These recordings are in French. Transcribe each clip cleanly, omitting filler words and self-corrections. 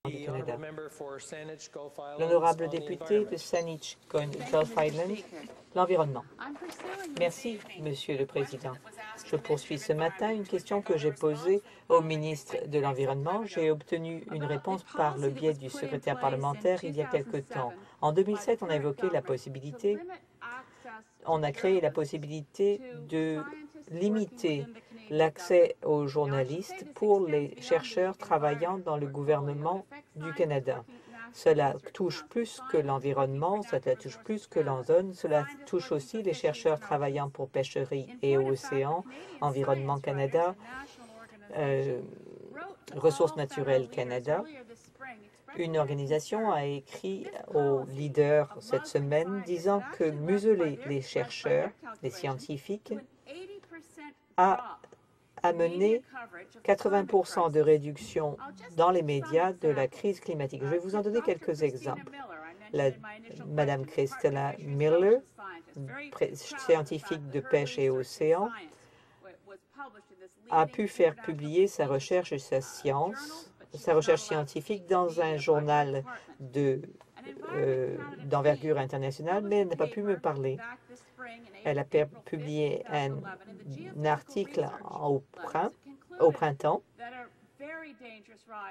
du Canada. L'honorable député de Saanich Gulf Island, l'environnement. Merci, Monsieur le Président. Je poursuis ce matin une question que j'ai posée au ministre de l'Environnement. J'ai obtenu une réponse par le biais du secrétaire parlementaire il y a quelque temps. En 2007, on a évoqué la possibilité, on a créé la possibilité de limiter l'accès aux journalistes pour les chercheurs travaillant dans le gouvernement du Canada. Cela touche plus que l'environnement, cela touche plus que l'ozone, cela touche aussi les chercheurs travaillant pour Pêcherie et Océans, Environnement Canada, Ressources naturelles Canada. Une organisation a écrit aux leaders cette semaine disant que museler les chercheurs, les scientifiques, a amené 80% de réduction dans les médias de la crise climatique. Je vais vous en donner quelques exemples. Madame Christina Miller, scientifique de pêche et océan, a pu faire publier sa recherche et sa recherche scientifique dans un journal d'envergure internationale, mais elle n'a pas pu me parler. Elle a publié un article au printemps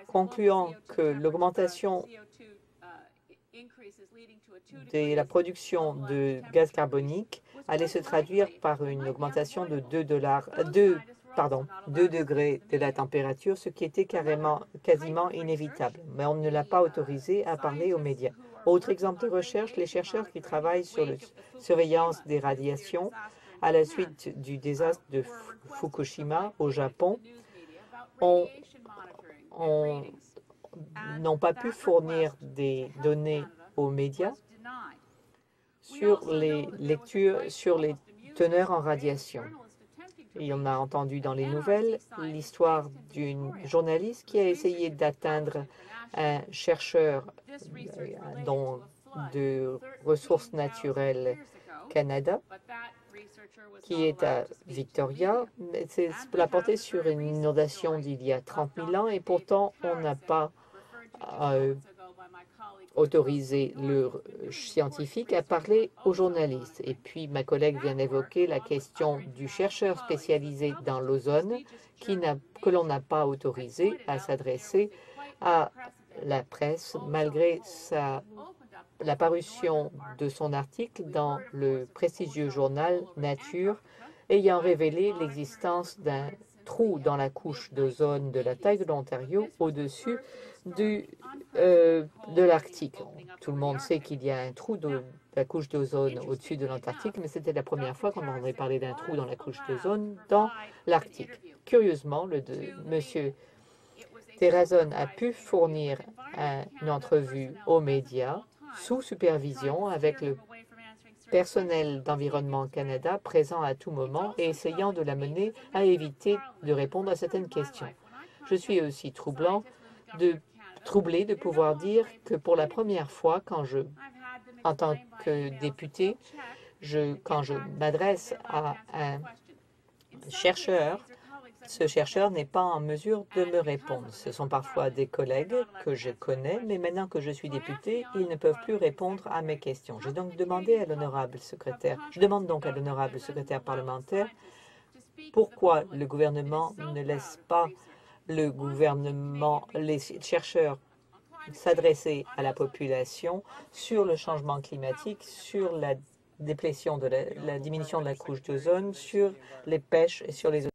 concluant que l'augmentation de la production de gaz carbonique allait se traduire par une augmentation de 2 degrés de la température, ce qui était quasiment inévitable. Mais on ne l'a pas autorisé à parler aux médias. Autre exemple de recherche, les chercheurs qui travaillent sur la surveillance des radiations à la suite du désastre de Fukushima au Japon n'ont pas pu fournir des données aux médias sur les teneurs en radiation. Et on a entendu dans les nouvelles l'histoire d'une journaliste qui a essayé d'atteindre un chercheur de Ressources naturelles Canada, qui est à Victoria. Cela portait sur une inondation d'il y a 30 000 ans et pourtant on n'a pas autorisé le scientifique à parler aux journalistes. Et puis ma collègue vient d'évoquer la question du chercheur spécialisé dans l'ozone que l'on n'a pas autorisé à s'adresser à la presse malgré la parution de son article dans le prestigieux journal Nature ayant révélé l'existence d'un trou dans la couche d'ozone de la taille de l'Ontario au-dessus de l'Arctique. Tout le monde sait qu'il y a un trou de la couche d'ozone au-dessus de l'Antarctique, mais c'était la première fois qu'on aurait parlé d'un trou dans la couche d'ozone dans l'Arctique. Curieusement, M. Terrazon a pu fournir une entrevue aux médias sous supervision avec le personnel d'Environnement Canada présent à tout moment et essayant de l'amener à éviter de répondre à certaines questions. Je suis aussi troublé de pouvoir dire que pour la première fois, en tant que député, quand je m'adresse à un chercheur, ce chercheur n'est pas en mesure de me répondre. Ce sont parfois des collègues que je connais, mais maintenant que je suis député, ils ne peuvent plus répondre à mes questions. Je demande donc à l'honorable secrétaire parlementaire pourquoi le gouvernement ne laisse pas les chercheurs s'adresser à la population sur le changement climatique, sur la diminution de la couche d'ozone, sur les pêches et sur les